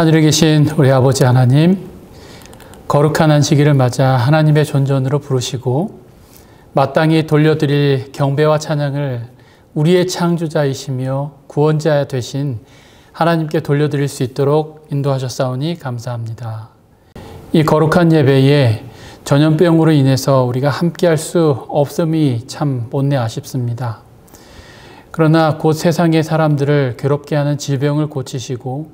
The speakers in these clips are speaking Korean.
하늘에 계신 우리 아버지 하나님, 거룩한 안식일을 맞아 하나님의 존전으로 부르시고 마땅히 돌려드릴 경배와 찬양을 우리의 창조자이시며 구원자 되신 하나님께 돌려드릴 수 있도록 인도하셨사오니 감사합니다. 이 거룩한 예배에 전염병으로 인해서 우리가 함께할 수 없음이 참 못내 아쉽습니다. 그러나 곧 세상의 사람들을 괴롭게 하는 질병을 고치시고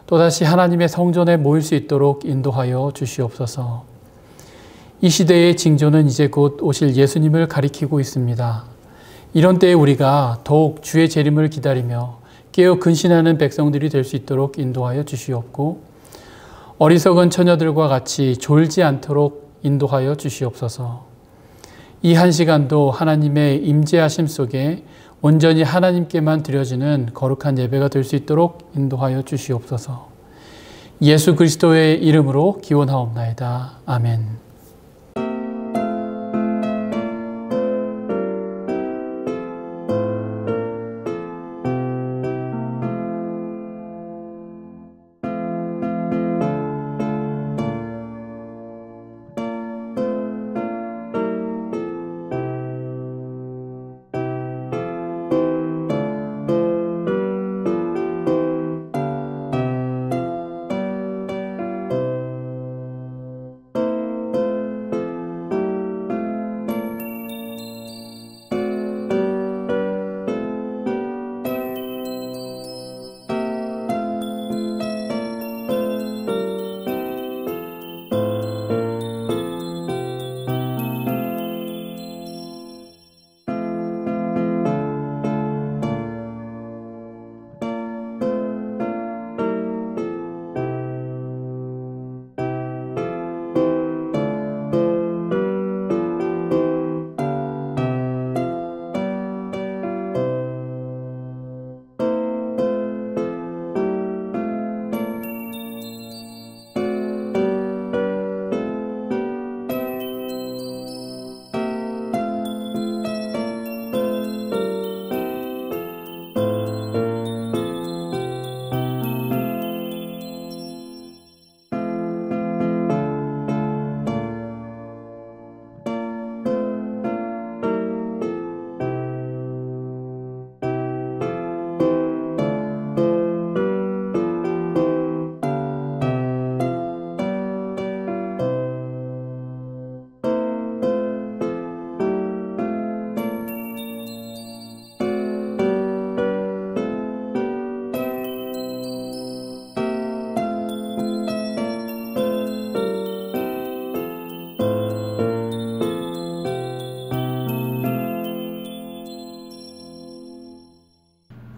또다시 하나님의 성전에 모일 수 있도록 인도하여 주시옵소서. 이 시대의 징조는 이제 곧 오실 예수님을 가리키고 있습니다. 이런 때에 우리가 더욱 주의 재림을 기다리며 깨어 근신하는 백성들이 될 수 있도록 인도하여 주시옵고 어리석은 처녀들과 같이 졸지 않도록 인도하여 주시옵소서. 이 한 시간도 하나님의 임재하심 속에 온전히 하나님께만 드려지는 거룩한 예배가 될 수 있도록 인도하여 주시옵소서. 예수 그리스도의 이름으로 기원하옵나이다. 아멘.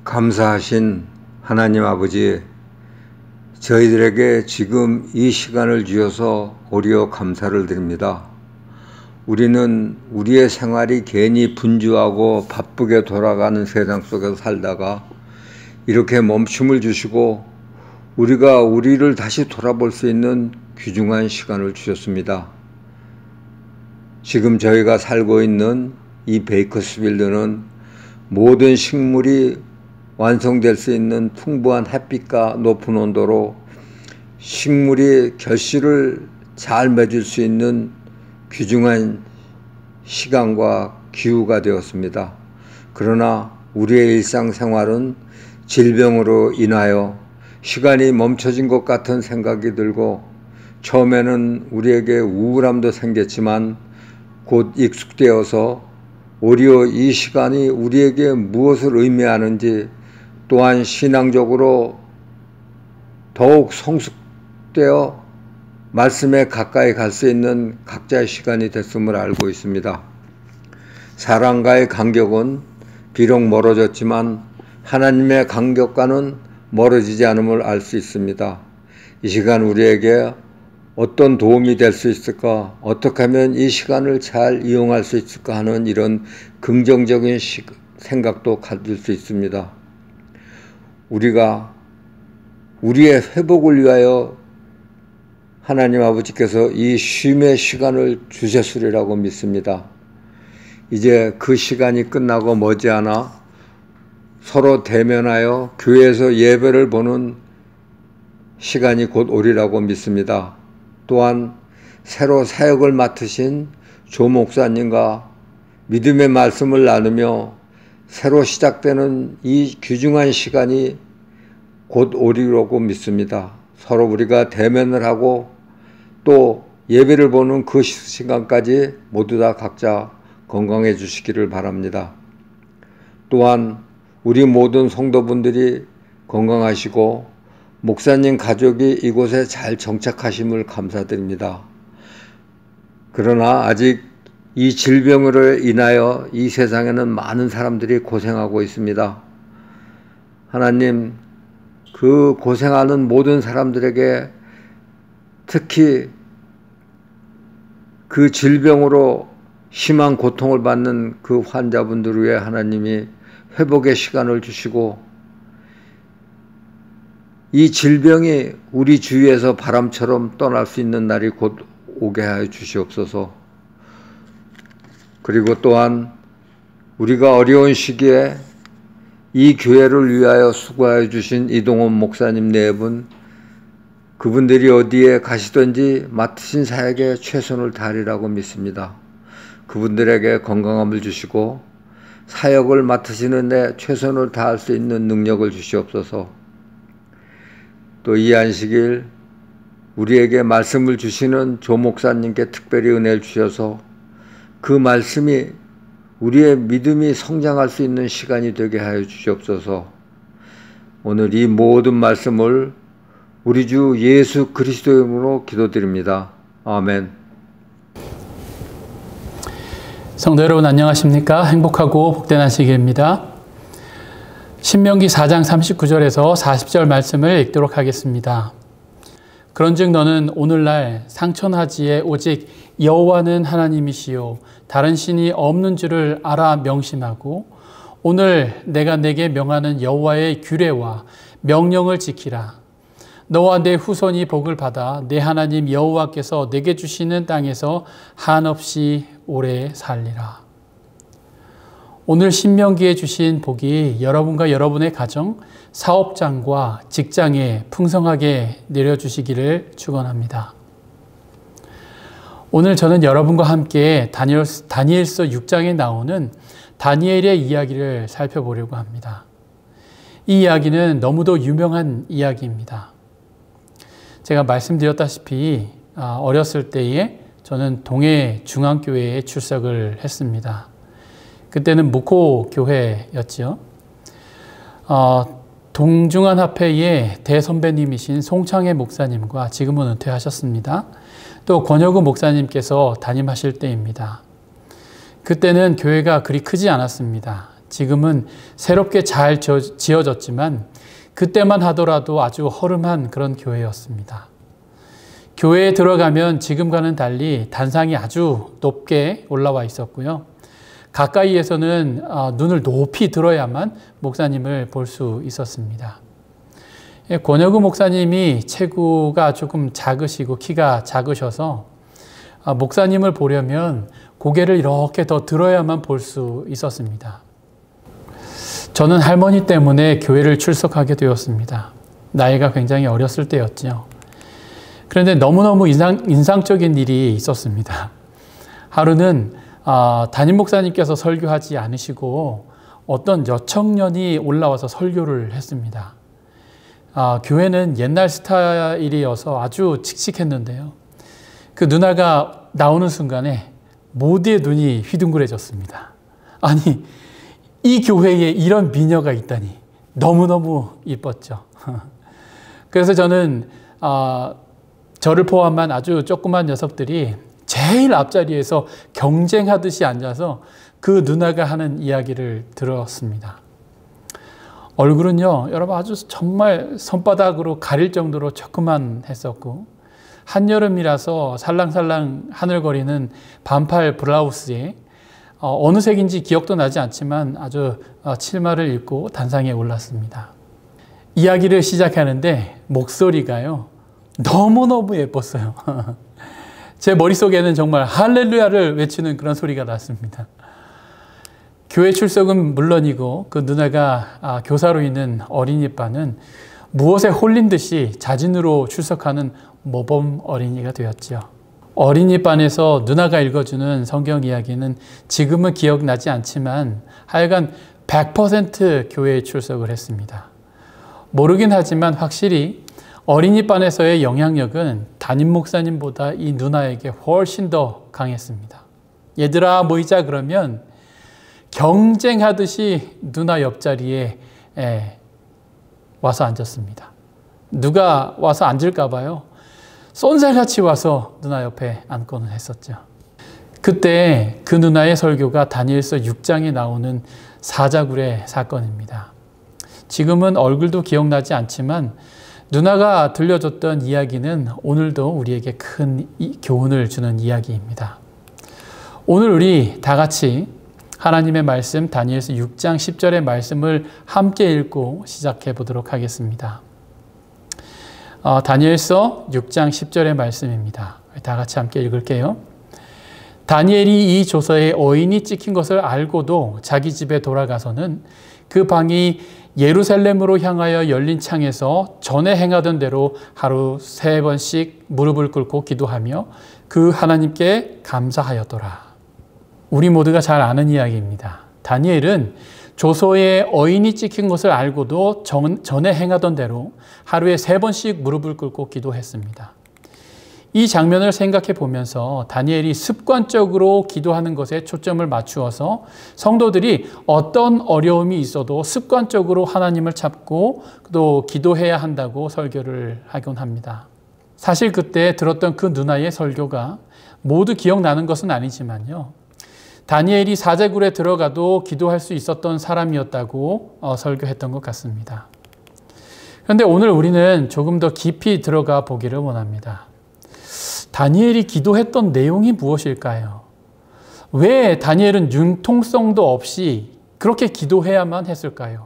감사하신 하나님 아버지, 저희들에게 지금 이 시간을 주셔서 오리오 감사를 드립니다. 우리는 우리의 생활이 괜히 분주하고 바쁘게 돌아가는 세상 속에서 살다가 이렇게 멈춤을 주시고 우리가 우리를 다시 돌아볼 수 있는 귀중한 시간을 주셨습니다. 지금 저희가 살고 있는 이 베이커스빌드는 모든 식물이 완성될 수 있는 풍부한 햇빛과 높은 온도로 식물이 결실을 잘 맺을 수 있는 귀중한 시간과 기후가 되었습니다. 그러나 우리의 일상생활은 질병으로 인하여 시간이 멈춰진 것 같은 생각이 들고 처음에는 우리에게 우울함도 생겼지만 곧 익숙되어서 오히려 이 시간이 우리에게 무엇을 의미하는지 또한 신앙적으로 더욱 성숙되어 말씀에 가까이 갈 수 있는 각자의 시간이 됐음을 알고 있습니다. 사람과의 간격은 비록 멀어졌지만 하나님의 간격과는 멀어지지 않음을 알 수 있습니다. 이 시간 우리에게 어떤 도움이 될 수 있을까? 어떻게 하면 이 시간을 잘 이용할 수 있을까 하는 이런 긍정적인 생각도 가질 수 있습니다. 우리가 우리의 회복을 위하여 하나님 아버지께서 이 쉼의 시간을 주셨으리라고 믿습니다. 이제 그 시간이 끝나고 머지않아 서로 대면하여 교회에서 예배를 보는 시간이 곧 오리라고 믿습니다. 또한 새로 사역을 맡으신 조 목사님과 믿음의 말씀을 나누며 새로 시작되는 이 귀중한 시간이 곧 오리라고 믿습니다. 서로 우리가 대면을 하고 또 예배를 보는 그 시간까지 모두 다 각자 건강해 주시기를 바랍니다. 또한 우리 모든 성도분들이 건강하시고 목사님 가족이 이곳에 잘 정착하심을 감사드립니다. 그러나 아직 이 질병으로 인하여 이 세상에는 많은 사람들이 고생하고 있습니다. 하나님, 그 고생하는 모든 사람들에게 특히 그 질병으로 심한 고통을 받는 그 환자분들 위해 하나님이 회복의 시간을 주시고 이 질병이 우리 주위에서 바람처럼 떠날 수 있는 날이 곧 오게 하여 주시옵소서. 그리고 또한 우리가 어려운 시기에 이 교회를 위하여 수고하여 주신 이동원 목사님 네 분, 그분들이 어디에 가시든지 맡으신 사역에 최선을 다하리라고 믿습니다. 그분들에게 건강함을 주시고 사역을 맡으시는 데 최선을 다할 수 있는 능력을 주시옵소서. 또 이 안식일 우리에게 말씀을 주시는 조 목사님께 특별히 은혜를 주셔서 그 말씀이 우리의 믿음이 성장할 수 있는 시간이 되게 하여 주시옵소서. 오늘 이 모든 말씀을 우리 주 예수 그리스도의 이름으로 기도드립니다. 아멘. 성도 여러분 안녕하십니까? 행복하고 복된 안식일입니다. 신명기 4장 39절에서 40절 말씀을 읽도록 하겠습니다. 그런즉 너는 오늘날 상천하지에 오직 여호와는 하나님이시요 다른 신이 없는 줄을 알아 명심하고 오늘 내가 내게 명하는 여호와의 규례와 명령을 지키라. 너와 내 후손이 복을 받아 내 하나님 여호와께서 내게 주시는 땅에서 한없이 오래 살리라. 오늘 신명기에 주신 복이 여러분과 여러분의 가정, 사업장과 직장에 풍성하게 내려주시기를 축원합니다. 오늘 저는 여러분과 함께 다니엘서 6장에 나오는 다니엘의 이야기를 살펴보려고 합니다. 이 이야기는 너무도 유명한 이야기입니다. 제가 말씀드렸다시피 어렸을 때에 저는 동해 중앙교회에 출석을 했습니다. 그때는 묵호교회였죠. 동중한합회의 대선배님이신 송창회 목사님과 지금은 은퇴하셨습니다. 또 권혁우 목사님께서 담임하실 때입니다. 그때는 교회가 그리 크지 않았습니다. 지금은 새롭게 잘 지어졌지만 그때만 하더라도 아주 허름한 그런 교회였습니다. 교회에 들어가면 지금과는 달리 단상이 아주 높게 올라와 있었고요. 가까이에서는 눈을 높이 들어야만 목사님을 볼 수 있었습니다. 권혁우 목사님이 체구가 조금 작으시고 키가 작으셔서 목사님을 보려면 고개를 이렇게 더 들어야만 볼 수 있었습니다. 저는 할머니 때문에 교회를 출석하게 되었습니다. 나이가 굉장히 어렸을 때였죠. 그런데 너무너무 인상적인 일이 있었습니다. 하루는 담임 목사님께서 설교하지 않으시고 어떤 여청년이 올라와서 설교를 했습니다. 교회는 옛날 스타일이어서 아주 칙칙했는데요. 그 누나가 나오는 순간에 모두의 눈이 휘둥그레졌습니다. 아니, 이 교회에 이런 미녀가 있다니 너무너무 이뻤죠. 그래서 저는 저를 포함한 아주 조그만 녀석들이 제일 앞자리에서 경쟁하듯이 앉아서 그 누나가 하는 이야기를 들었습니다. 얼굴은요, 여러분 아주 정말 손바닥으로 가릴 정도로 조그만했었고 한여름이라서 살랑살랑 하늘거리는 반팔 블라우스에 어느 색인지 기억도 나지 않지만 아주 치마를 입고 단상에 올랐습니다. 이야기를 시작하는데 목소리가요, 너무너무 예뻤어요. 제 머릿속에는 정말 할렐루야를 외치는 그런 소리가 났습니다. 교회 출석은 물론이고 그 누나가 교사로 있는 어린이반은 무엇에 홀린 듯이 자진으로 출석하는 모범 어린이가 되었죠. 어린이반에서 누나가 읽어주는 성경 이야기는 지금은 기억나지 않지만 하여간 100% 교회에 출석을 했습니다. 모르긴 하지만 확실히 어린이반에서의 영향력은 담임 목사님보다 이 누나에게 훨씬 더 강했습니다. 얘들아 모이자 그러면 경쟁하듯이 누나 옆자리에 와서 앉았습니다. 누가 와서 앉을까 봐요. 쏜살같이 와서 누나 옆에 앉고는 했었죠. 그때 그 누나의 설교가 다니엘서 6장에 나오는 사자굴의 사건입니다. 지금은 얼굴도 기억나지 않지만 누나가 들려줬던 이야기는 오늘도 우리에게 큰 교훈을 주는 이야기입니다. 오늘 우리 다 같이 하나님의 말씀 다니엘서 6장 10절의 말씀을 함께 읽고 시작해 보도록 하겠습니다. 다니엘서 6장 10절의 말씀입니다. 다 같이 함께 읽을게요. 다니엘이 이 조서에 어인이 찍힌 것을 알고도 자기 집에 돌아가서는 그 방이 예루살렘으로 향하여 열린 창에서 전에 행하던 대로 하루 3번씩 무릎을 꿇고 기도하며 그 하나님께 감사하였더라. 우리 모두가 잘 아는 이야기입니다. 다니엘은 조서에 어인이 찍힌 것을 알고도 전에 행하던 대로 하루에 3번씩 무릎을 꿇고 기도했습니다. 이 장면을 생각해 보면서 다니엘이 습관적으로 기도하는 것에 초점을 맞추어서 성도들이 어떤 어려움이 있어도 습관적으로 하나님을 찾고 또 기도해야 한다고 설교를 하곤 합니다. 사실 그때 들었던 그 누나의 설교가 모두 기억나는 것은 아니지만요. 다니엘이 사자굴에 들어가도 기도할 수 있었던 사람이었다고 설교했던 것 같습니다. 그런데 오늘 우리는 조금 더 깊이 들어가 보기를 원합니다. 다니엘이 기도했던 내용이 무엇일까요? 왜 다니엘은 융통성도 없이 그렇게 기도해야만 했을까요?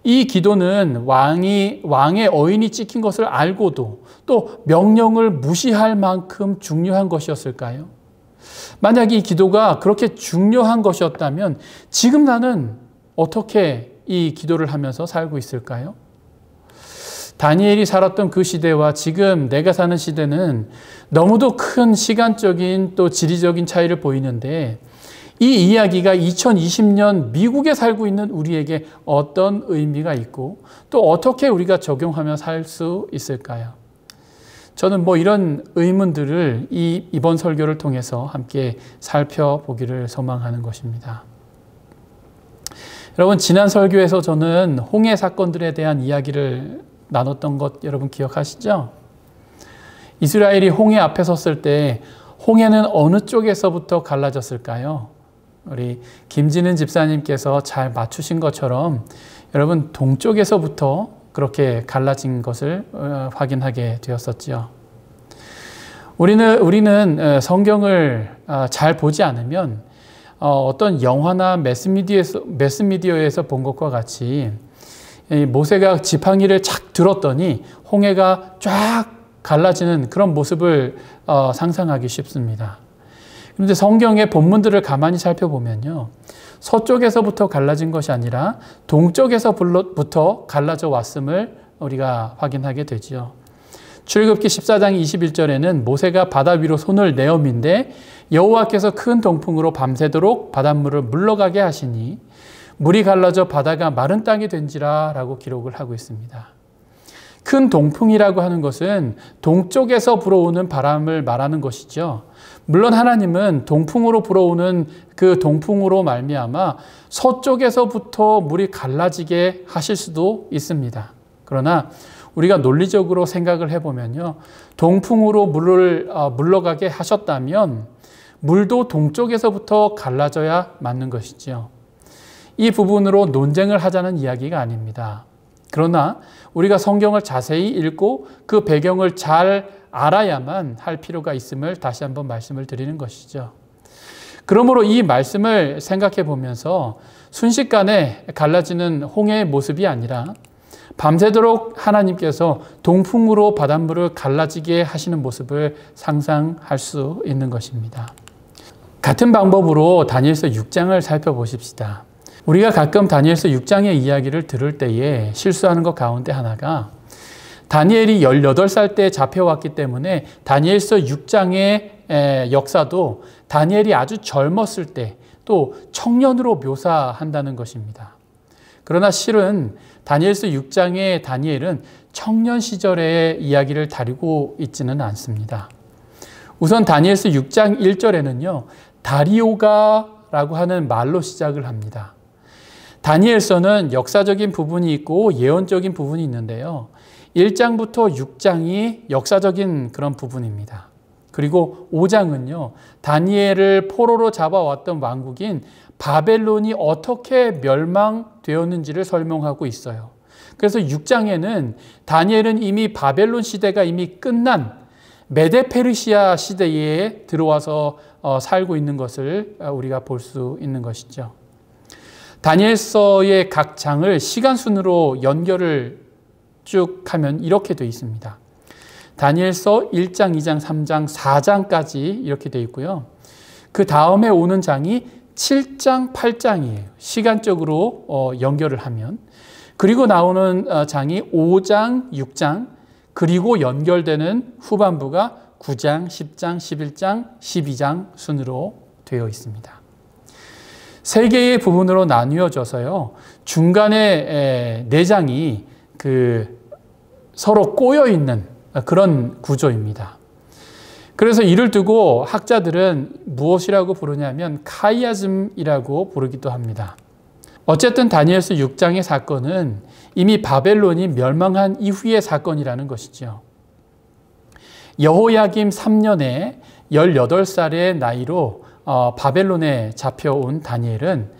이 기도는 왕의 어인이 찍힌 것을 알고도 또 명령을 무시할 만큼 중요한 것이었을까요? 만약 이 기도가 그렇게 중요한 것이었다면 지금 나는 어떻게 이 기도를 하면서 살고 있을까요? 다니엘이 살았던 그 시대와 지금 내가 사는 시대는 너무도 큰 시간적인 또 지리적인 차이를 보이는데 이 이야기가 2020년 미국에 살고 있는 우리에게 어떤 의미가 있고 또 어떻게 우리가 적용하며 살 수 있을까요? 저는 이런 의문들을 이번 설교를 통해서 함께 살펴보기를 소망하는 것입니다. 여러분, 지난 설교에서 저는 홍해 사건들에 대한 이야기를 나눴던 것 여러분 기억하시죠? 이스라엘이 홍해 앞에 섰을 때 홍해는 어느 쪽에서부터 갈라졌을까요? 우리 김진은 집사님께서 잘 맞추신 것처럼 여러분 동쪽에서부터 그렇게 갈라진 것을 확인하게 되었었지요. 우리는 성경을 잘 보지 않으면 어떤 영화나 매스미디어에서 본 것과 같이 모세가 지팡이를 착 들었더니 홍해가 쫙 갈라지는 그런 모습을 상상하기 쉽습니다. 그런데 성경의 본문들을 가만히 살펴보면요. 서쪽에서부터 갈라진 것이 아니라 동쪽에서부터 갈라져 왔음을 우리가 확인하게 되지요. 출애굽기 14장 21절에는 모세가 바다 위로 손을 내어민데 여호와께서 큰 동풍으로 밤새도록 바닷물을 물러가게 하시니 물이 갈라져 바다가 마른 땅이 된지라 라고 기록을 하고 있습니다. 큰 동풍이라고 하는 것은 동쪽에서 불어오는 바람을 말하는 것이죠. 물론 하나님은 동풍으로 불어오는 그 동풍으로 말미암아 서쪽에서부터 물이 갈라지게 하실 수도 있습니다. 그러나 우리가 논리적으로 생각을 해보면요. 동풍으로 물을 물러가게 하셨다면 물도 동쪽에서부터 갈라져야 맞는 것이지요. 이 부분으로 논쟁을 하자는 이야기가 아닙니다. 그러나 우리가 성경을 자세히 읽고 그 배경을 잘 알아야만 할 필요가 있음을 다시 한번 말씀을 드리는 것이죠. 그러므로 이 말씀을 생각해 보면서 순식간에 갈라지는 홍해의 모습이 아니라 밤새도록 하나님께서 동풍으로 바닷물을 갈라지게 하시는 모습을 상상할 수 있는 것입니다. 같은 방법으로 다니엘서 6장을 살펴보십시다. 우리가 가끔 다니엘서 6장의 이야기를 들을 때에 실수하는 것 가운데 하나가 다니엘이 18살 때 잡혀왔기 때문에 다니엘서 6장의 역사도 다니엘이 아주 젊었을 때 또 청년으로 묘사한다는 것입니다. 그러나 실은 다니엘서 6장의 다니엘은 청년 시절의 이야기를 다루고 있지는 않습니다. 우선 다니엘서 6장 1절에는요. 다리오가라고 하는 말로 시작을 합니다. 다니엘서는 역사적인 부분이 있고 예언적인 부분이 있는데요. 1장부터 6장이 역사적인 그런 부분입니다. 그리고 5장은요. 다니엘을 포로로 잡아왔던 왕국인 바벨론이 어떻게 멸망되었는지를 설명하고 있어요. 그래서 6장에는 다니엘은 이미 바벨론 시대가 이미 끝난 메데페르시아 시대에 들어와서 살고 있는 것을 우리가 볼 수 있는 것이죠. 다니엘서의 각 장을 시간 순으로 연결을 쭉 하면 이렇게 되어 있습니다. 다니엘서 1장, 2장, 3장, 4장까지 이렇게 되어 있고요. 그 다음에 오는 장이 7장, 8장이에요. 시간적으로 연결을 하면. 그리고 나오는 장이 5장, 6장, 그리고 연결되는 후반부가 9장, 10장, 11장, 12장 순으로 되어 있습니다. 세 개의 부분으로 나뉘어져서요. 중간에 4장이 서로 꼬여 있는 그런 구조입니다. 그래서 이를 두고 학자들은 무엇이라고 부르냐면 카이아즘이라고 부르기도 합니다. 어쨌든 다니엘서 6장의 사건은 이미 바벨론이 멸망한 이후의 사건이라는 것이죠. 여호야김 3년에 18살의 나이로 바벨론에 잡혀온 다니엘은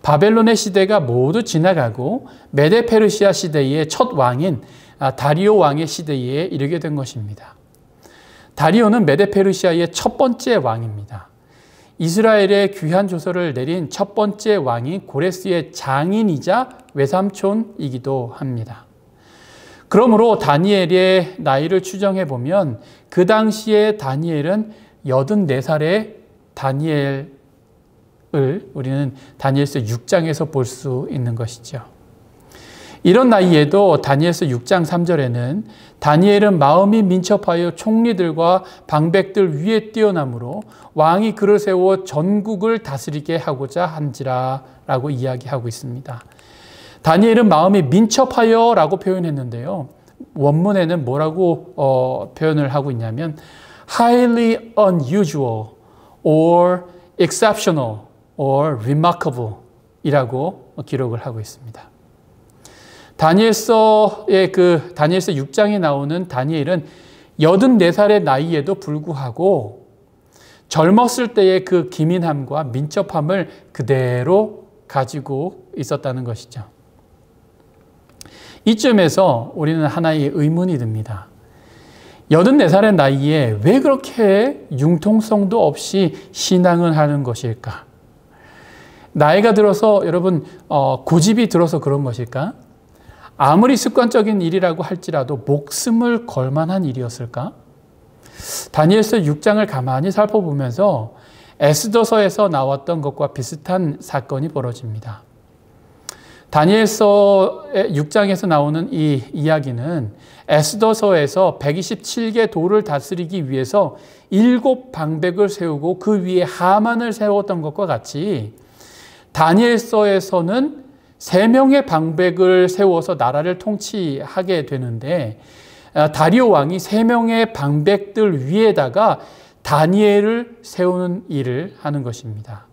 바벨론의 시대가 모두 지나가고 메데페르시아 시대의 첫 왕인 다리오 왕의 시대에 이르게 된 것입니다. 다리오는 메데페르시아의 첫 번째 왕입니다. 이스라엘의 귀한 조서를 내린 첫 번째 왕이 고레스의 장인이자 외삼촌이기도 합니다. 그러므로 다니엘의 나이를 추정해 보면 그 당시에 다니엘은 84살의 다니엘을 우리는 다니엘서 6장에서 볼 수 있는 것이죠. 이런 나이에도 다니엘서 6장 3절에는 다니엘은 마음이 민첩하여 총리들과 방백들 위에 뛰어나므로 왕이 그를 세워 전국을 다스리게 하고자 한지라 라고 이야기하고 있습니다. 다니엘은 마음이 민첩하여 라고 표현했는데요. 원문에는 뭐라고 표현을 하고 있냐면 highly unusual or exceptional or remarkable 이라고 기록을 하고 있습니다. 다니엘서 6장에 나오는 다니엘은 84살의 나이에도 불구하고 젊었을 때의 그 기민함과 민첩함을 그대로 가지고 있었다는 것이죠. 이쯤에서 우리는 하나의 의문이 듭니다. 84살의 나이에 왜 그렇게 융통성도 없이 신앙을 하는 것일까? 나이가 들어서 여러분 고집이 들어서 그런 것일까? 아무리 습관적인 일이라고 할지라도 목숨을 걸 만한 일이었을까? 다니엘서 6장을 가만히 살펴보면서 에스더서에서 나왔던 것과 비슷한 사건이 벌어집니다. 다니엘서 6장에서 나오는 이 이야기는 에스더서에서 127개 도를 다스리기 위해서 7방백을 세우고 그 위에 하만을 세웠던 것과 같이 다니엘서에서는 3명의 방백을 세워서 나라를 통치하게 되는데 다리오 왕이 3명의 방백들 위에다가 다니엘을 세우는 일을 하는 것입니다.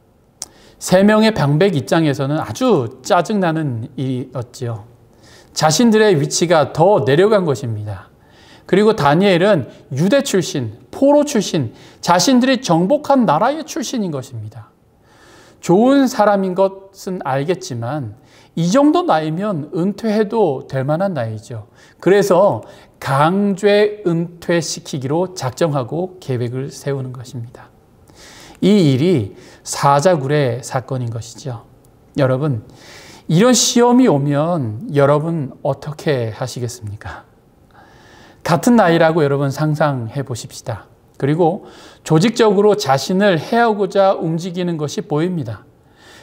3명의 방백 입장에서는 아주 짜증나는 일이었지요. 자신들의 위치가 더 내려간 것입니다. 그리고 다니엘은 유대 출신, 포로 출신, 자신들이 정복한 나라의 출신인 것입니다. 좋은 사람인 것은 알겠지만 이 정도 나이면 은퇴해도 될 만한 나이죠. 그래서 강제 은퇴시키기로 작정하고 계획을 세우는 것입니다. 이 일이 사자굴의 사건인 것이죠. 여러분, 이런 시험이 오면 여러분 어떻게 하시겠습니까? 같은 나이라고 여러분 상상해 보십시다. 그리고 조직적으로 자신을 해하고자 움직이는 것이 보입니다.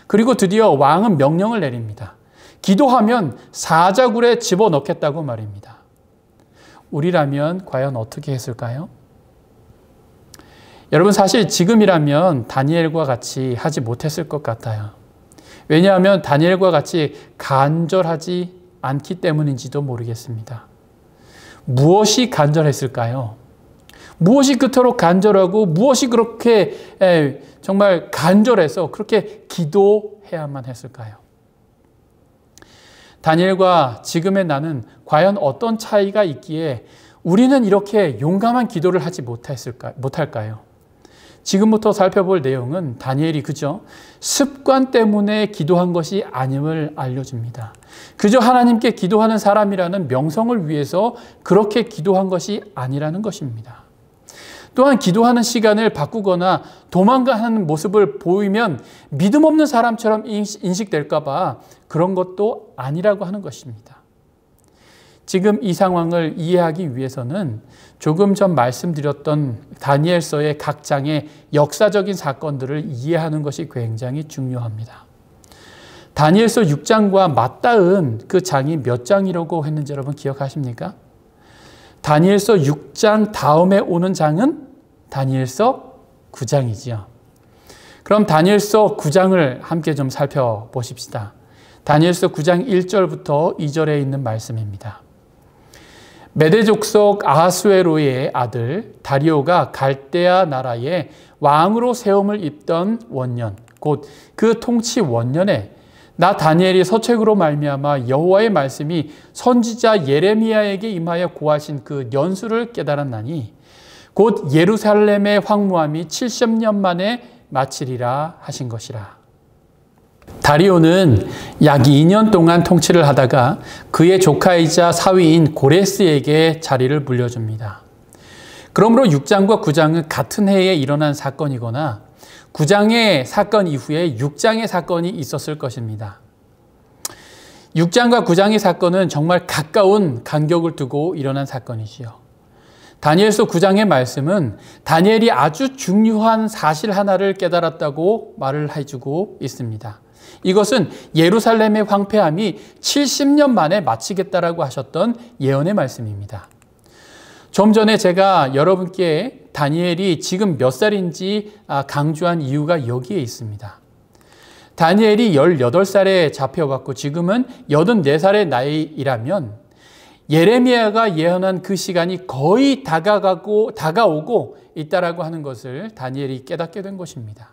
그리고 드디어 왕은 명령을 내립니다. 기도하면 사자굴에 집어넣겠다고 말입니다. 우리라면 과연 어떻게 했을까요? 여러분, 사실 지금이라면 다니엘과 같이 하지 못했을 것 같아요. 왜냐하면 다니엘과 같이 간절하지 않기 때문인지도 모르겠습니다. 무엇이 간절했을까요? 무엇이 그토록 간절하고 무엇이 그렇게 정말 간절해서 그렇게 기도해야만 했을까요? 다니엘과 지금의 나는 과연 어떤 차이가 있기에 우리는 이렇게 용감한 기도를 하지 못할까요? 지금부터 살펴볼 내용은 다니엘이 그저 습관 때문에 기도한 것이 아님을 알려줍니다. 그저 하나님께 기도하는 사람이라는 명성을 위해서 그렇게 기도한 것이 아니라는 것입니다. 또한 기도하는 시간을 바꾸거나 도망가는 모습을 보이면 믿음 없는 사람처럼 인식될까 봐 그런 것도 아니라고 하는 것입니다. 지금 이 상황을 이해하기 위해서는 조금 전 말씀드렸던 다니엘서의 각 장의 역사적인 사건들을 이해하는 것이 굉장히 중요합니다. 다니엘서 6장과 맞닿은 그 장이 몇 장이라고 했는지 여러분 기억하십니까? 다니엘서 6장 다음에 오는 장은 다니엘서 9장이지요. 그럼 다니엘서 9장을 함께 좀 살펴보십시다. 다니엘서 9장 1절부터 2절에 있는 말씀입니다. 메대 족속 아하수에로의 아들 다리오가 갈대아 나라의 왕으로 세움을 입던 원년, 곧 그 통치 원년에 나 다니엘이 서책으로 말미암아 여호와의 말씀이 선지자 예레미야에게 임하여 고하신 그 연수를 깨달았나니 곧 예루살렘의 황무함이 70년 만에 마치리라 하신 것이라. 다리오는 약 2년 동안 통치를 하다가 그의 조카이자 사위인 고레스에게 자리를 물려줍니다. 그러므로 6장과 9장은 같은 해에 일어난 사건이거나 9장의 사건 이후에 6장의 사건이 있었을 것입니다. 6장과 9장의 사건은 정말 가까운 간격을 두고 일어난 사건이지요. 다니엘서 9장의 말씀은 다니엘이 아주 중요한 사실 하나를 깨달았다고 말을 해주고 있습니다. 이것은 예루살렘의 황폐함이 70년 만에 마치겠다라고 하셨던 예언의 말씀입니다. 좀 전에 제가 여러분께 다니엘이 지금 몇 살인지 강조한 이유가 여기에 있습니다. 다니엘이 18살에 잡혀갔고 지금은 84살의 나이라면 예레미야가 예언한 그 시간이 거의 다가오고 있다라고 하는 것을 다니엘이 깨닫게 된 것입니다.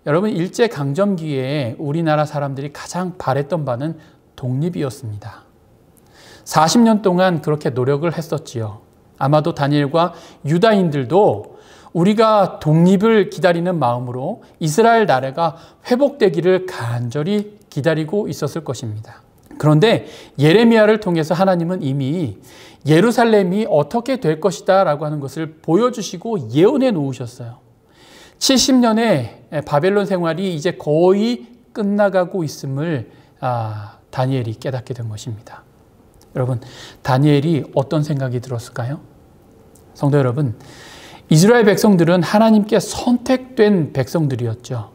여러분, 일제강점기에 우리나라 사람들이 가장 바랬던 바는 독립이었습니다. 40년 동안 그렇게 노력을 했었지요. 아마도 다니엘과 유다인들도 우리가 독립을 기다리는 마음으로 이스라엘 나라가 회복되기를 간절히 기다리고 있었을 것입니다. 그런데 예레미야를 통해서 하나님은 이미 예루살렘이 어떻게 될 것이다 라고 하는 것을 보여주시고 예언해 놓으셨어요. 70년의 바벨론 생활이 이제 거의 끝나가고 있음을 다니엘이 깨닫게 된 것입니다. 여러분, 다니엘이 어떤 생각이 들었을까요? 성도 여러분, 이스라엘 백성들은 하나님께 선택된 백성들이었죠.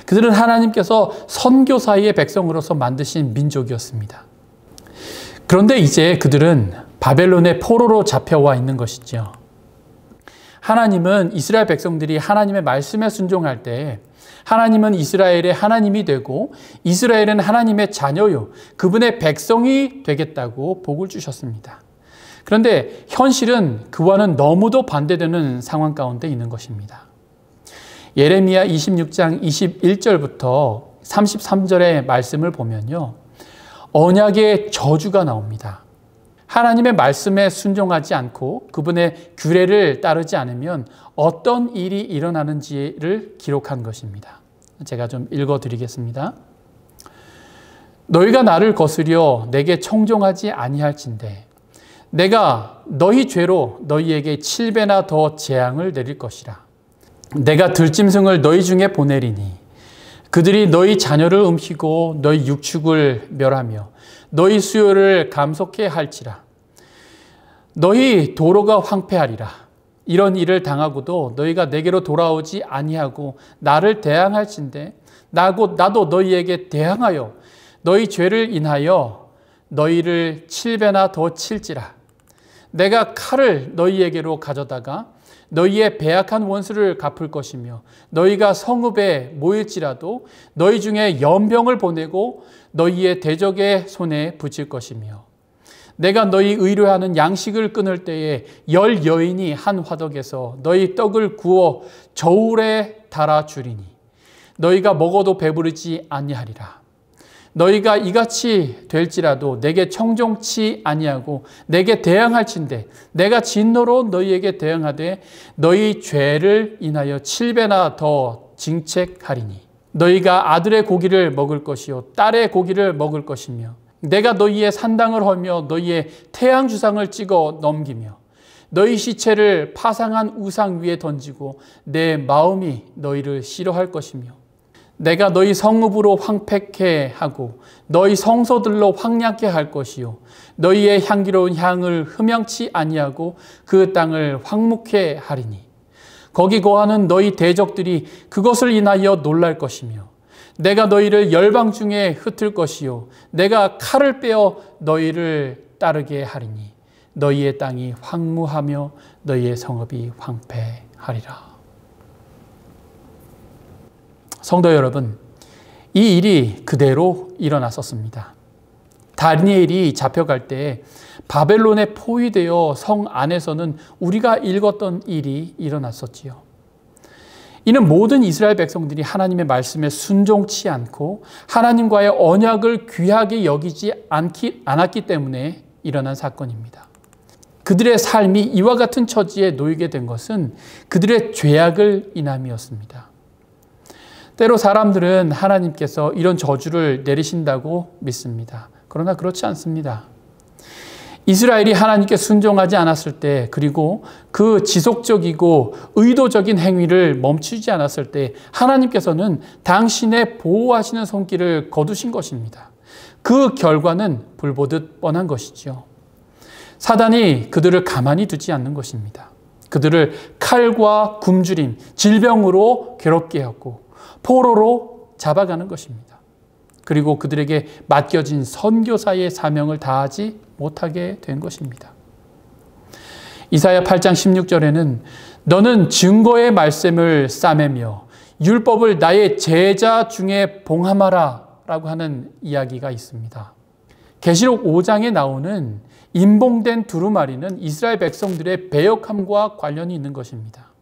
그들은 하나님께서 선교사의 백성으로서 만드신 민족이었습니다. 그런데 이제 그들은 바벨론의 포로로 잡혀와 있는 것이죠. 하나님은 이스라엘 백성들이 하나님의 말씀에 순종할 때 하나님은 이스라엘의 하나님이 되고 이스라엘은 하나님의 자녀요, 그분의 백성이 되겠다고 복을 주셨습니다. 그런데 현실은 그와는 너무도 반대되는 상황 가운데 있는 것입니다. 예레미야 26장 21절부터 33절의 말씀을 보면요, 언약의 저주가 나옵니다. 하나님의 말씀에 순종하지 않고 그분의 규례를 따르지 않으면 어떤 일이 일어나는지를 기록한 것입니다. 제가 좀 읽어드리겠습니다. 너희가 나를 거스려 내게 청종하지 아니할진대 내가 너희 죄로 너희에게 7배나 더 재앙을 내릴 것이라. 내가 들짐승을 너희 중에 보내리니 그들이 너희 자녀를 움키고 너희 육축을 멸하며 너희 수요를 감속해 할지라. 너희 도로가 황폐하리라. 이런 일을 당하고도 너희가 내게로 돌아오지 아니하고 나를 대항할진대 나도 너희에게 대항하여 너희 죄를 인하여 너희를 7배나 더 칠지라. 내가 칼을 너희에게로 가져다가 너희의 배악한 원수를 갚을 것이며 너희가 성읍에 모일지라도 너희 중에 연병을 보내고 너희의 대적의 손에 붙일 것이며 내가 너희 의뢰하는 양식을 끊을 때에 10 여인이 한 화덕에서 너희 떡을 구워 저울에 달아 주리니 너희가 먹어도 배부르지 아니하리라. 너희가 이같이 될지라도 내게 청종치 아니하고 내게 대항할진대 내가 진노로 너희에게 대항하되 너희 죄를 인하여 7배나 더 징책하리니 너희가 아들의 고기를 먹을 것이요 딸의 고기를 먹을 것이며 내가 너희의 산당을 헐며 너희의 태양 주상을 찍어 넘기며 너희 시체를 파상한 우상 위에 던지고 내 마음이 너희를 싫어할 것이며 내가 너희 성읍으로 황폐케 하고 너희 성소들로 황량케 할 것이요 너희의 향기로운 향을 흠양치 아니하고 그 땅을 황무케 하리니 거기 거하는 너희 대적들이 그것을 인하여 놀랄 것이며 내가 너희를 열방 중에 흩을 것이요 내가 칼을 빼어 너희를 따르게 하리니 너희의 땅이 황무하며 너희의 성읍이 황폐하리라. 성도 여러분, 이 일이 그대로 일어났었습니다. 다니엘이 잡혀갈 때 바벨론에 포위되어 성 안에서는 우리가 읽었던 일이 일어났었지요. 이는 모든 이스라엘 백성들이 하나님의 말씀에 순종치 않고 하나님과의 언약을 귀하게 여기지 않았기 때문에 일어난 사건입니다. 그들의 삶이 이와 같은 처지에 놓이게 된 것은 그들의 죄악을 인함이었습니다. 때로 사람들은 하나님께서 이런 저주를 내리신다고 믿습니다. 그러나 그렇지 않습니다. 이스라엘이 하나님께 순종하지 않았을 때 그리고 그 지속적이고 의도적인 행위를 멈추지 않았을 때 하나님께서는 당신의 보호하시는 손길을 거두신 것입니다. 그 결과는 불보듯 뻔한 것이죠. 사단이 그들을 가만히 두지 않는 것입니다. 그들을 칼과 굶주림, 질병으로 괴롭게 하고 포로로 잡아가는 것입니다. 그리고 그들에게 맡겨진 선교사의 사명을 다하지 못하게 된 것입니다. 이사야 8장 16절에는 너는 증거의 말씀을 싸매며 율법을 나의 제자 중에 봉함하라 라고 하는 이야기가 있습니다. 계시록 5장에 나오는 임봉된 두루마리는 이스라엘 백성들의 배역함과 관련이 있는 것입니다.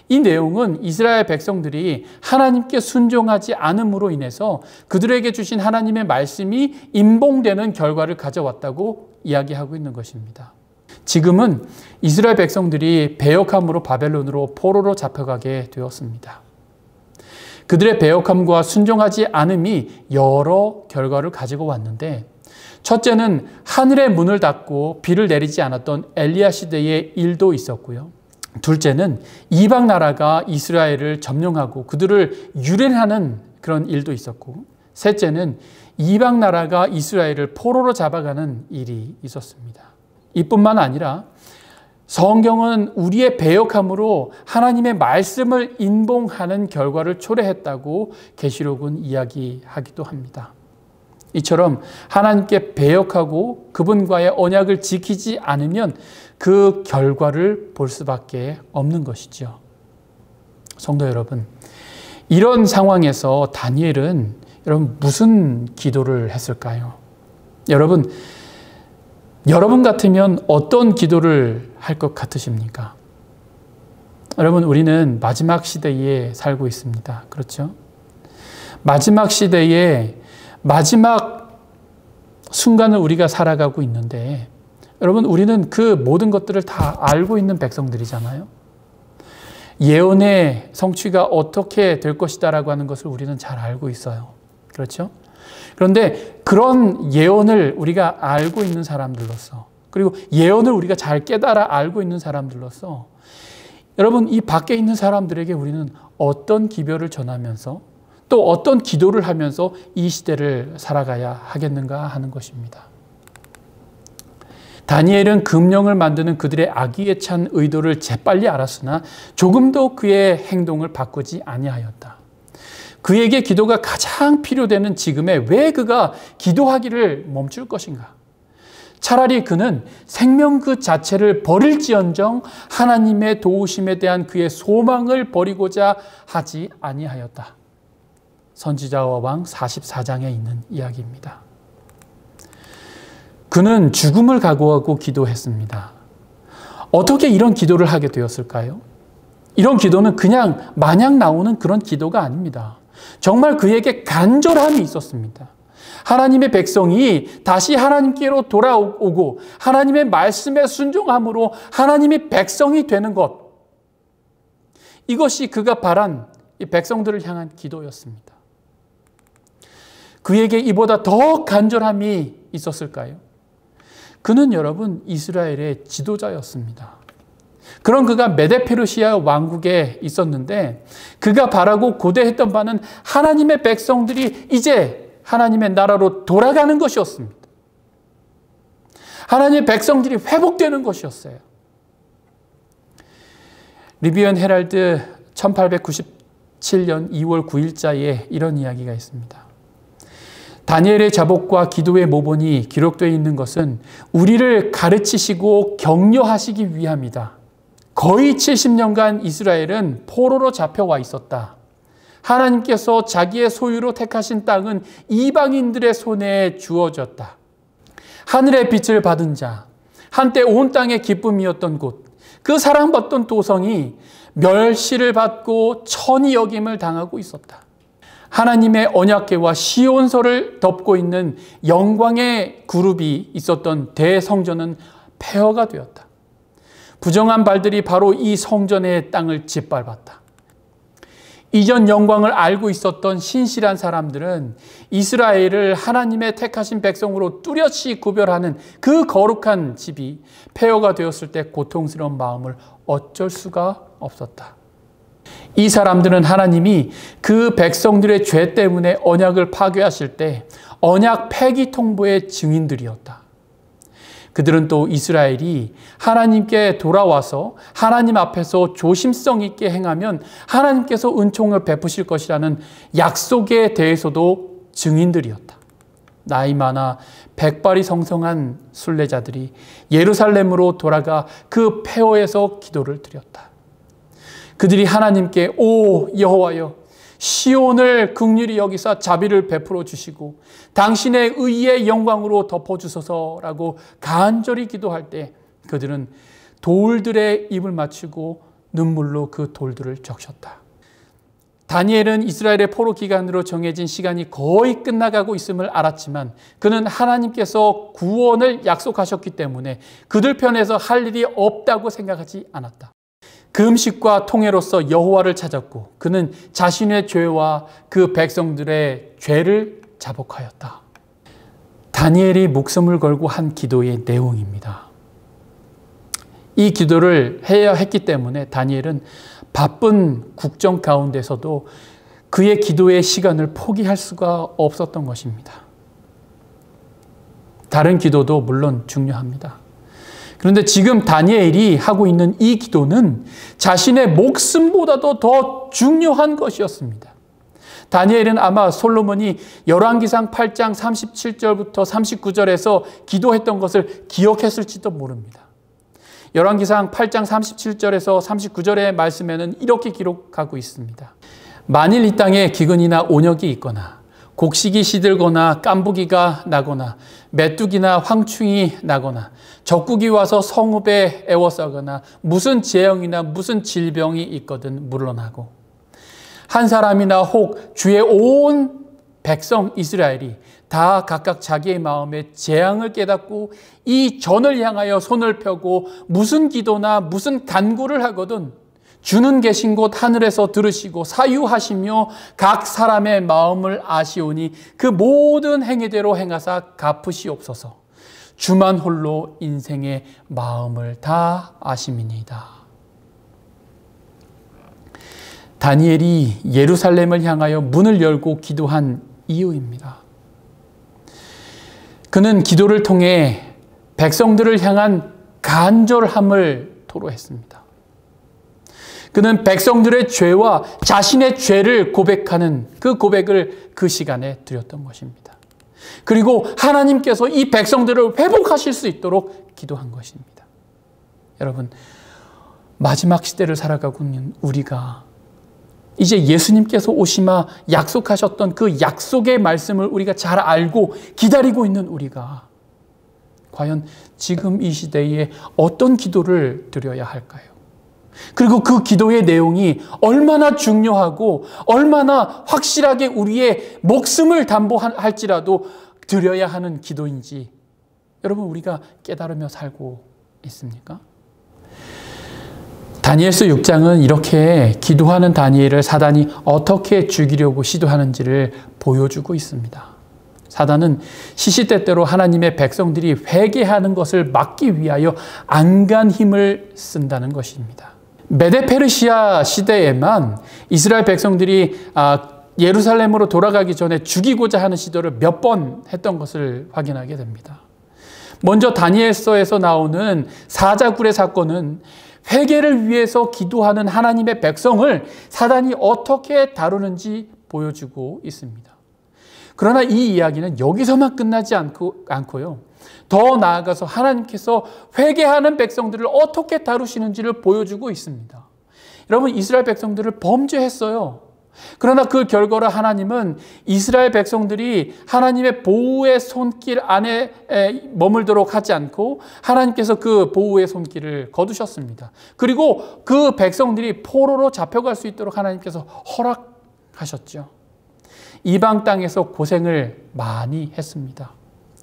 이 내용은 이스라엘 백성들이 하나님께 순종하지 않음으로 인해서 그들에게 주신 하나님의 말씀이 임봉되는 결과를 가져왔다고 이야기하고 있는 것입니다. 지금은 이스라엘 백성들이 배역함으로 바벨론으로 포로로 잡혀가게 되었습니다. 그들의 배역함과 순종하지 않음이 여러 결과를 가지고 왔는데 첫째는 하늘의 문을 닫고 비를 내리지 않았던 엘리야 시대의 일도 있었고요. 둘째는 이방 나라가 이스라엘을 점령하고 그들을 유린하는 그런 일도 있었고 셋째는 이방 나라가 이스라엘을 포로로 잡아가는 일이 있었습니다. 이뿐만 아니라 성경은 우리의 배역함으로 하나님의 말씀을 인봉하는 결과를 초래했다고 계시록은 이야기하기도 합니다. 이처럼 하나님께 배역하고 그분과의 언약을 지키지 않으면 그 결과를 볼 수밖에 없는 것이죠. 성도 여러분, 이런 상황에서 다니엘은 무슨 기도를 했을까요? 여러분 같으면 어떤 기도를 할 것 같으십니까? 여러분, 우리는 마지막 시대에 살고 있습니다. 그렇죠? 마지막 시대에 마지막 순간을 우리가 살아가고 있는데 여러분, 우리는 그 모든 것들을 다 알고 있는 백성들이잖아요. 예언의 성취가 어떻게 될 것이다라고 하는 것을 우리는 잘 알고 있어요. 그렇죠? 그런데 그런 예언을 우리가 알고 있는 사람들로서 그리고 예언을 우리가 잘 깨달아 알고 있는 사람들로서 여러분, 이 밖에 있는 사람들에게 우리는 어떤 기별을 전하면서 또 어떤 기도를 하면서 이 시대를 살아가야 하겠는가 하는 것입니다. 다니엘은 금령을 만드는 그들의 악의에 찬 의도를 재빨리 알았으나 조금도 그의 행동을 바꾸지 아니하였다. 그에게 기도가 가장 필요되는 지금에 왜 그가 기도하기를 멈출 것인가? 차라리 그는 생명 그 자체를 버릴지언정 하나님의 도우심에 대한 그의 소망을 버리고자 하지 아니하였다. 선지자와 왕 44장에 있는 이야기입니다. 그는 죽음을 각오하고 기도했습니다. 어떻게 이런 기도를 하게 되었을까요? 이런 기도는 그냥 마냥 나오는 그런 기도가 아닙니다. 정말 그에게 간절함이 있었습니다. 하나님의 백성이 다시 하나님께로 돌아오고 하나님의 말씀에 순종함으로 하나님의 백성이 되는 것, 이것이 그가 바란 이 백성들을 향한 기도였습니다. 그에게 이보다 더 간절함이 있었을까요? 그는 여러분 이스라엘의 지도자였습니다. 그런 그가 메데페르시아 왕국에 있었는데 그가 바라고 고대했던 바는 하나님의 백성들이 이제 하나님의 나라로 돌아가는 것이었습니다. 하나님의 백성들이 회복되는 것이었어요. 리비언 헤럴드 1897년 2월 9일자에 이런 이야기가 있습니다. 다니엘의 자복과 기도의 모본이 기록되어 있는 것은 우리를 가르치시고 격려하시기 위함이다. 거의 70년간 이스라엘은 포로로 잡혀와 있었다. 하나님께서 자기의 소유로 택하신 땅은 이방인들의 손에 주어졌다. 하늘의 빛을 받은 자, 한때 온 땅의 기쁨이었던 곳, 그 사랑받던 도성이 멸시를 받고 천히 여김을 당하고 있었다. 하나님의 언약궤와 시온서를 덮고 있는 영광의 그룹이 있었던 대성전은 폐허가 되었다. 부정한 발들이 바로 이 성전의 땅을 짓밟았다. 이전 영광을 알고 있었던 신실한 사람들은 이스라엘을 하나님의 택하신 백성으로 뚜렷이 구별하는 그 거룩한 집이 폐허가 되었을 때 고통스러운 마음을 어쩔 수가 없었다. 이 사람들은 하나님이 그 백성들의 죄 때문에 언약을 파괴하실 때 언약 폐기 통보의 증인들이었다. 그들은 또 이스라엘이 하나님께 돌아와서 하나님 앞에서 조심성 있게 행하면 하나님께서 은총을 베푸실 것이라는 약속에 대해서도 증인들이었다. 나이 많아 백발이 성성한 순례자들이 예루살렘으로 돌아가 그 폐허에서 기도를 드렸다. 그들이 하나님께 오 여호와여 시온을 긍휼히 여기사 자비를 베풀어 주시고 당신의 의의 영광으로 덮어주소서라고 간절히 기도할 때 그들은 돌들의 입을 맞추고 눈물로 그 돌들을 적셨다. 다니엘은 이스라엘의 포로 기간으로 정해진 시간이 거의 끝나가고 있음을 알았지만 그는 하나님께서 구원을 약속하셨기 때문에 그들 편에서 할 일이 없다고 생각하지 않았다. 금식과 통회로서 여호와를 찾았고 그는 자신의 죄와 그 백성들의 죄를 자복하였다. 다니엘이 목숨을 걸고 한 기도의 내용입니다. 이 기도를 해야 했기 때문에 다니엘은 바쁜 국정 가운데서도 그의 기도의 시간을 포기할 수가 없었던 것입니다. 다른 기도도 물론 중요합니다. 그런데 지금 다니엘이 하고 있는 이 기도는 자신의 목숨보다도 더 중요한 것이었습니다. 다니엘은 아마 솔로몬이 열왕기상 8장 37절부터 39절에서 기도했던 것을 기억했을지도 모릅니다. 열왕기상 8장 37절에서 39절의 말씀에는 이렇게 기록하고 있습니다. 만일 이 땅에 기근이나 온역이 있거나 곡식이 시들거나 깐부기가 나거나 메뚜기나 황충이 나거나 적국이 와서 성읍에 애워싸거나 무슨 재앙이나 무슨 질병이 있거든 물러나고 한 사람이나 혹 주의 온 백성 이스라엘이 다 각각 자기의 마음에 재앙을 깨닫고 이 전을 향하여 손을 펴고 무슨 기도나 무슨 간구를 하거든 주는 계신 곳 하늘에서 들으시고 사유하시며 각 사람의 마음을 아시오니 그 모든 행위대로 행하사 갚으시옵소서. 주만 홀로 인생의 마음을 다 아심이니이다. 다니엘이 예루살렘을 향하여 문을 열고 기도한 이유입니다. 그는 기도를 통해 백성들을 향한 간절함을 토로했습니다. 그는 백성들의 죄와 자신의 죄를 고백하는 그 고백을 그 시간에 드렸던 것입니다. 그리고 하나님께서 이 백성들을 회복하실 수 있도록 기도한 것입니다. 여러분, 마지막 시대를 살아가고 있는 우리가 이제 예수님께서 오시마 약속하셨던 그 약속의 말씀을 우리가 잘 알고 기다리고 있는 우리가 과연 지금 이 시대에 어떤 기도를 드려야 할까요? 그리고 그 기도의 내용이 얼마나 중요하고 얼마나 확실하게 우리의 목숨을 담보할지라도 드려야 하는 기도인지 여러분, 우리가 깨달으며 살고 있습니까? 다니엘서 6장은 이렇게 기도하는 다니엘을 사단이 어떻게 죽이려고 시도하는지를 보여주고 있습니다. 사단은 시시때때로 하나님의 백성들이 회개하는 것을 막기 위하여 안간 힘을 쓴다는 것입니다. 메데페르시아 시대에만 이스라엘 백성들이 예루살렘으로 돌아가기 전에 죽이고자 하는 시도를 몇 번 했던 것을 확인하게 됩니다. 먼저 다니엘서에서 나오는 사자굴의 사건은 회개를 위해서 기도하는 하나님의 백성을 사단이 어떻게 다루는지 보여주고 있습니다. 그러나 이 이야기는 여기서만 끝나지 않고요. 더 나아가서 하나님께서 회개하는 백성들을 어떻게 다루시는지를 보여주고 있습니다. 여러분, 이스라엘 백성들을 범죄했어요. 그러나 그 결과로 하나님은 이스라엘 백성들이 하나님의 보호의 손길 안에 머물도록 하지 않고 하나님께서 그 보호의 손길을 거두셨습니다. 그리고 그 백성들이 포로로 잡혀갈 수 있도록 하나님께서 허락하셨죠. 이방 땅에서 고생을 많이 했습니다.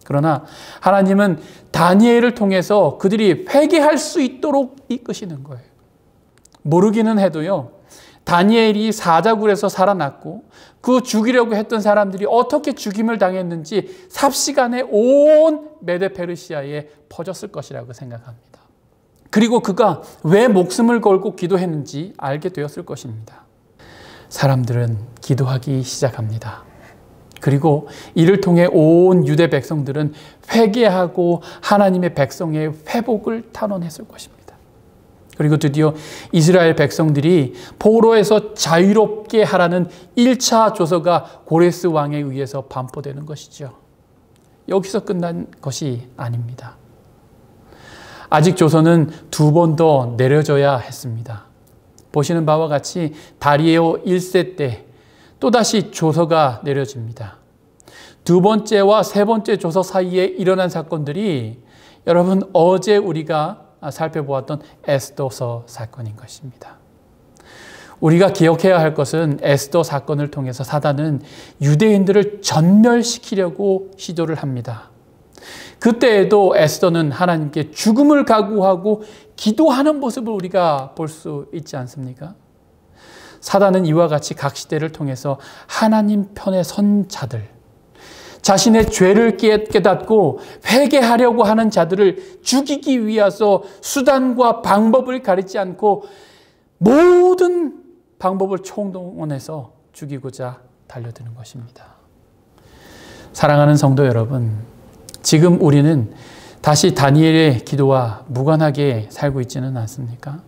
그러나 하나님은 다니엘을 통해서 그들이 회개할 수 있도록 이끄시는 거예요. 모르기는 해도요, 다니엘이 사자굴에서 살아났고 그 죽이려고 했던 사람들이 어떻게 죽임을 당했는지 삽시간에 온 메데페르시아에 퍼졌을 것이라고 생각합니다. 그리고 그가 왜 목숨을 걸고 기도했는지 알게 되었을 것입니다. 사람들은 기도하기 시작합니다. 그리고 이를 통해 온 유대 백성들은 회개하고 하나님의 백성의 회복을 탄원했을 것입니다. 그리고 드디어 이스라엘 백성들이 포로에서 자유롭게 하라는 1차 조서가 고레스 왕에 의해서 반포되는 것이죠. 여기서 끝난 것이 아닙니다. 아직 조서는 2번 더 내려져야 했습니다. 보시는 바와 같이 다리오 1세 때 또다시 조서가 내려집니다. 2번째와 3번째 조서 사이에 일어난 사건들이 여러분, 어제 우리가 살펴보았던 에스더서 사건인 것입니다. 우리가 기억해야 할 것은 에스더 사건을 통해서 사단은 유대인들을 전멸시키려고 시도를 합니다. 그때에도 에스더는 하나님께 죽음을 각오하고 기도하는 모습을 우리가 볼 수 있지 않습니까? 사단은 이와 같이 각 시대를 통해서 하나님 편에 선 자들, 자신의 죄를 깨닫고 회개하려고 하는 자들을 죽이기 위해서 수단과 방법을 가리지 않고 모든 방법을 총동원해서 죽이고자 달려드는 것입니다. 사랑하는 성도 여러분, 지금 우리는 다시 다니엘의 기도와 무관하게 살고 있지는 않습니까?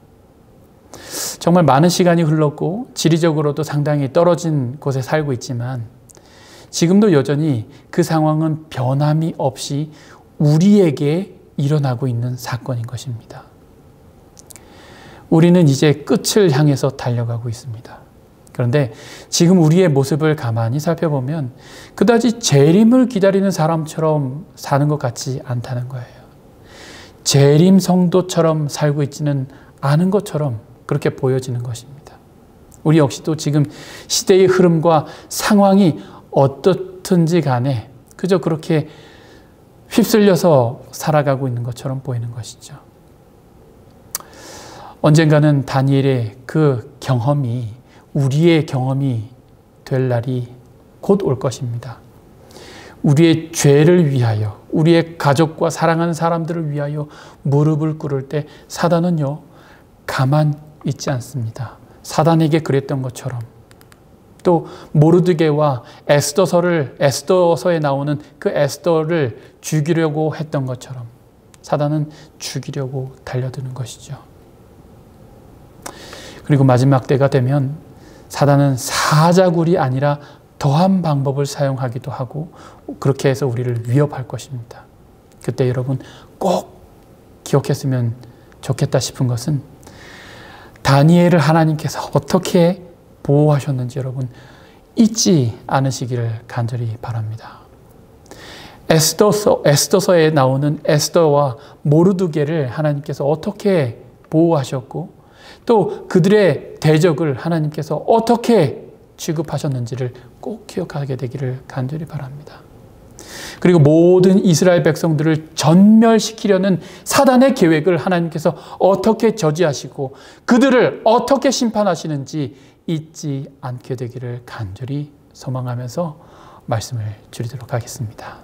정말 많은 시간이 흘렀고 지리적으로도 상당히 떨어진 곳에 살고 있지만 지금도 여전히 그 상황은 변함이 없이 우리에게 일어나고 있는 사건인 것입니다. 우리는 이제 끝을 향해서 달려가고 있습니다. 그런데 지금 우리의 모습을 가만히 살펴보면 그다지 재림을 기다리는 사람처럼 사는 것 같지 않다는 거예요. 재림 성도처럼 살고 있지는 않은 것처럼 그렇게 보여지는 것입니다. 우리 역시도 지금 시대의 흐름과 상황이 어떻든지 간에 그저 그렇게 휩쓸려서 살아가고 있는 것처럼 보이는 것이죠. 언젠가는 다니엘의 그 경험이 우리의 경험이 될 날이 곧 올 것입니다. 우리의 죄를 위하여, 우리의 가족과 사랑하는 사람들을 위하여 무릎을 꿇을 때 사단은요, 가만 있지 않습니다. 사단에게 그랬던 것처럼 또 모르드게와 에스더서에 나오는 그 에스더를 죽이려고 했던 것처럼 사단은 죽이려고 달려드는 것이죠. 그리고 마지막 때가 되면 사단은 사자굴이 아니라 더한 방법을 사용하기도 하고 그렇게 해서 우리를 위협할 것입니다. 그때 여러분 꼭 기억했으면 좋겠다 싶은 것은 다니엘을 하나님께서 어떻게 보호하셨는지 여러분 잊지 않으시기를 간절히 바랍니다. 에스더서에 나오는 에스더와 모르드게를 하나님께서 어떻게 보호하셨고 또 그들의 대적을 하나님께서 어떻게 취급하셨는지를 꼭 기억하게 되기를 간절히 바랍니다. 그리고 모든 이스라엘 백성들을 전멸시키려는 사단의 계획을 하나님께서 어떻게 저지하시고 그들을 어떻게 심판하시는지 잊지 않게 되기를 간절히 소망하면서 말씀을 드리도록 하겠습니다.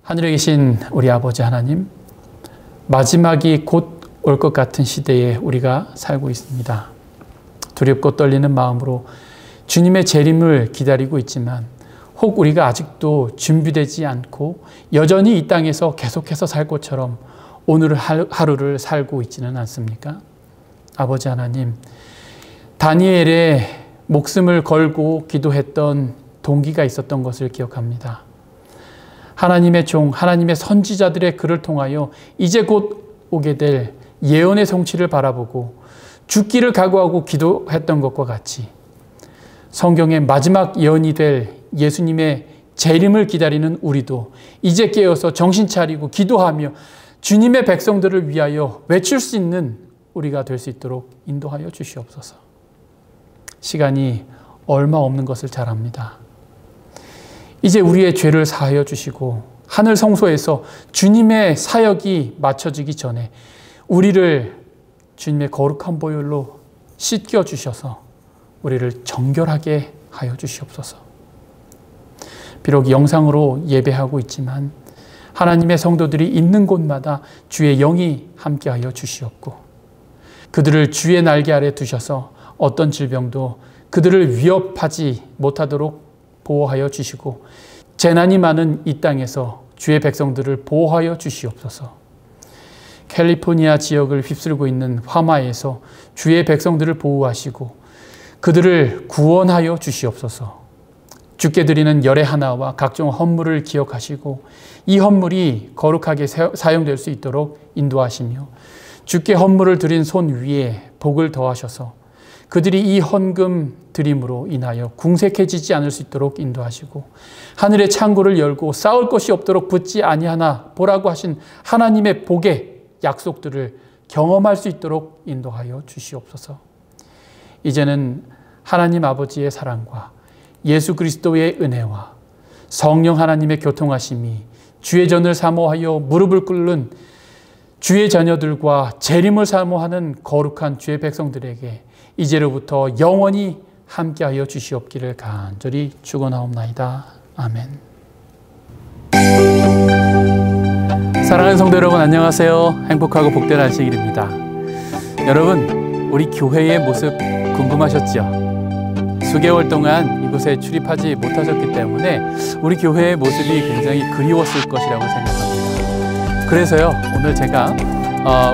하늘에 계신 우리 아버지 하나님, 마지막이 곧 올 것 같은 시대에 우리가 살고 있습니다. 두렵고 떨리는 마음으로 주님의 재림을 기다리고 있지만 혹 우리가 아직도 준비되지 않고 여전히 이 땅에서 계속해서 살 것처럼 오늘 하루를 살고 있지는 않습니까? 아버지 하나님, 다니엘의 목숨을 걸고 기도했던 동기가 있었던 것을 기억합니다. 하나님의 종, 하나님의 선지자들의 글을 통하여 이제 곧 오게 될 예언의 성취를 바라보고 죽기를 각오하고 기도했던 것과 같이 성경의 마지막 예언이 될 예수님의 재림을 기다리는 우리도 이제 깨어서 정신 차리고 기도하며 주님의 백성들을 위하여 외칠 수 있는 우리가 될 수 있도록 인도하여 주시옵소서. 시간이 얼마 없는 것을 잘 압니다. 이제 우리의 죄를 사하여 주시고 하늘 성소에서 주님의 사역이 마쳐지기 전에 우리를 주님의 거룩한 보혈로 씻겨 주셔서 우리를 정결하게 하여 주시옵소서. 비록 영상으로 예배하고 있지만 하나님의 성도들이 있는 곳마다 주의 영이 함께하여 주시옵고 그들을 주의 날개 아래 두셔서 어떤 질병도 그들을 위협하지 못하도록 보호하여 주시고 재난이 많은 이 땅에서 주의 백성들을 보호하여 주시옵소서. 캘리포니아 지역을 휩쓸고 있는 화마에서 주의 백성들을 보호하시고 그들을 구원하여 주시옵소서. 주께 드리는 열의 하나와 각종 헌물을 기억하시고 이 헌물이 거룩하게 사용될 수 있도록 인도하시며 주께 헌물을 드린 손 위에 복을 더하셔서 그들이 이 헌금 드림으로 인하여 궁색해지지 않을 수 있도록 인도하시고 하늘의 창고를 열고 쌓을 것이 없도록 붙지 아니하나 보라고 하신 하나님의 복의 약속들을 경험할 수 있도록 인도하여 주시옵소서. 이제는 하나님 아버지의 사랑과 예수 그리스도의 은혜와 성령 하나님의 교통하심이 주의 전을 사모하여 무릎을 꿇는 주의 자녀들과 재림을 사모하는 거룩한 주의 백성들에게 이제로부터 영원히 함께하여 주시옵기를 간절히 축원하옵나이다. 아멘. 사랑하는 성도 여러분, 안녕하세요. 행복하고 복된 안식일입니다. 여러분, 우리 교회의 모습 궁금하셨죠? 수개월 동안 이곳에 출입하지 못하셨기 때문에 우리 교회의 모습이 굉장히 그리웠을 것이라고 생각합니다. 그래서요, 오늘 제가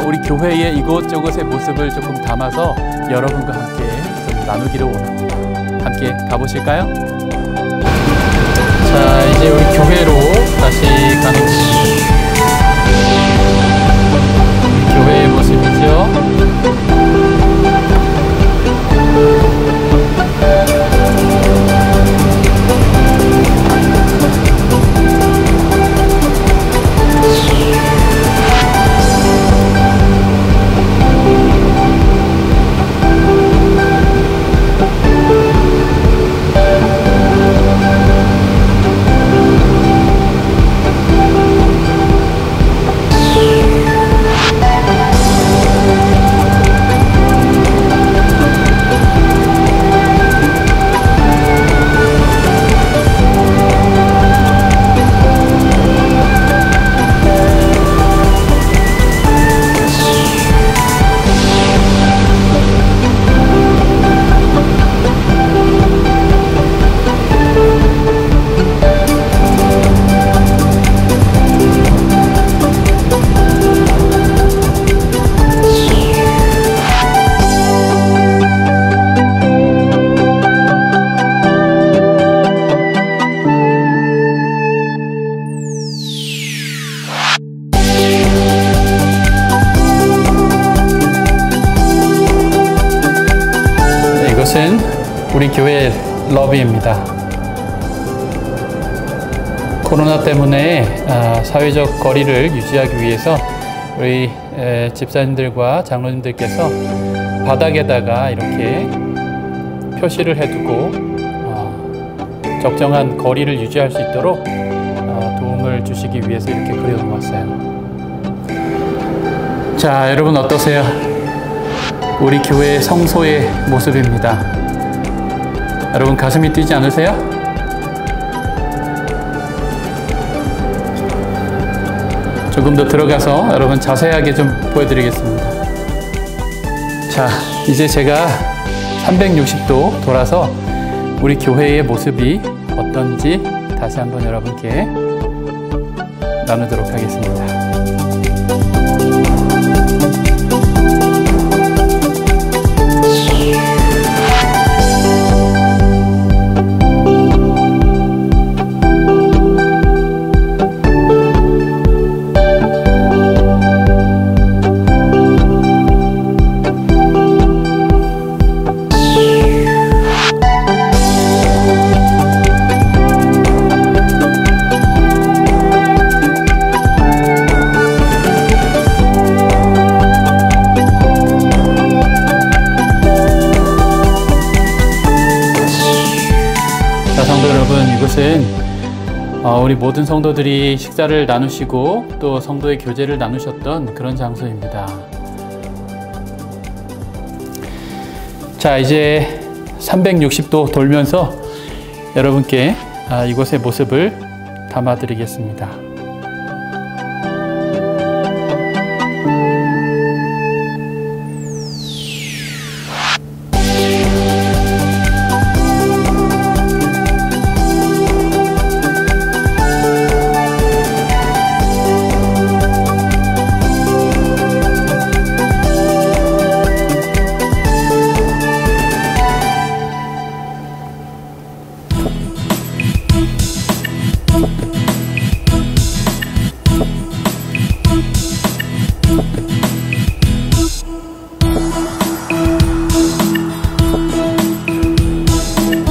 우리 교회의 이곳저곳의 모습을 조금 담아서 여러분과 함께 좀 나누기를 원합니다. 함께 가보실까요? 자, 이제 우리 교회로 다시 가는 교회의 모습이죠. 이것은 우리 교회 러비입니다. 코로나 때문에 사회적 거리를 유지하기 위해서 우리 집사님들과 장로님들께서 바닥에다가 이렇게 표시를 해두고 적정한 거리를 유지할 수 있도록 도움을 주시기 위해서 이렇게 그려놓았어요. 자, 여러분 어떠세요? 우리 교회 성소의 모습입니다. 여러분 가슴이 뛰지 않으세요? 조금 더 들어가서 여러분 자세하게 좀 보여드리겠습니다. 자, 이제 제가 360도 돌아서 우리 교회의 모습이 어떤지 다시 한번 여러분께 나누도록 하겠습니다. 이것은 우리 모든 성도들이 식사를 나누시고 또 성도의 교제를 나누셨던 그런 장소입니다. 자, 이제 360도 돌면서 여러분께 이곳의 모습을 담아드리겠습니다.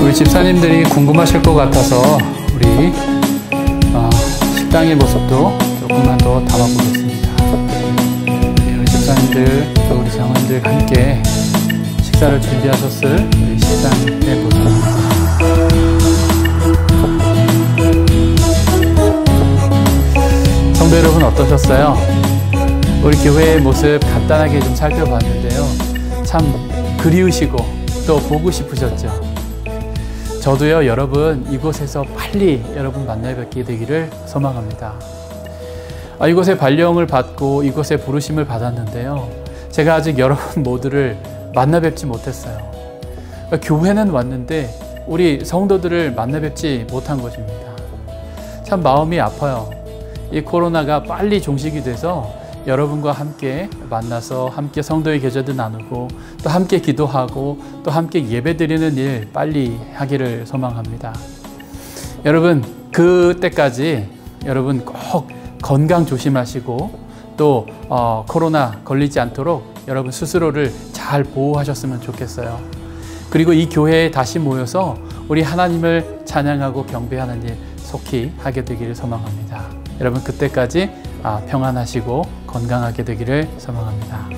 우리 집사님들이 궁금하실 것 같아서 우리 식당의 모습도 조금만 더 담아보겠습니다. 우리 집사님들 또 우리 장로님들과 함께 식사를 준비하셨을 우리 식당의 모습입니다. 성도 여러분 어떠셨어요? 우리 교회의 모습 간단하게 좀 살펴봤는데요. 참 그리우시고 또 보고 싶으셨죠? 저도요, 여러분 이곳에서 빨리 여러분 만나 뵙게 되기를 소망합니다. 이곳에 발령을 받고 이곳에 부르심을 받았는데요. 제가 아직 여러분 모두를 만나 뵙지 못했어요. 교회는 왔는데 우리 성도들을 만나 뵙지 못한 것입니다. 참 마음이 아파요. 이 코로나가 빨리 종식이 돼서 여러분과 함께 만나서 함께 성도의 계절도 나누고 또 함께 기도하고 또 함께 예배드리는 일 빨리 하기를 소망합니다. 여러분, 그때까지 여러분 꼭 건강 조심하시고 또 코로나 걸리지 않도록 여러분 스스로를 잘 보호하셨으면 좋겠어요. 그리고 이 교회에 다시 모여서 우리 하나님을 찬양하고 경배하는 일 속히 하게 되기를 소망합니다. 여러분 그때까지 평안하시고 건강하게 되기를 소망합니다.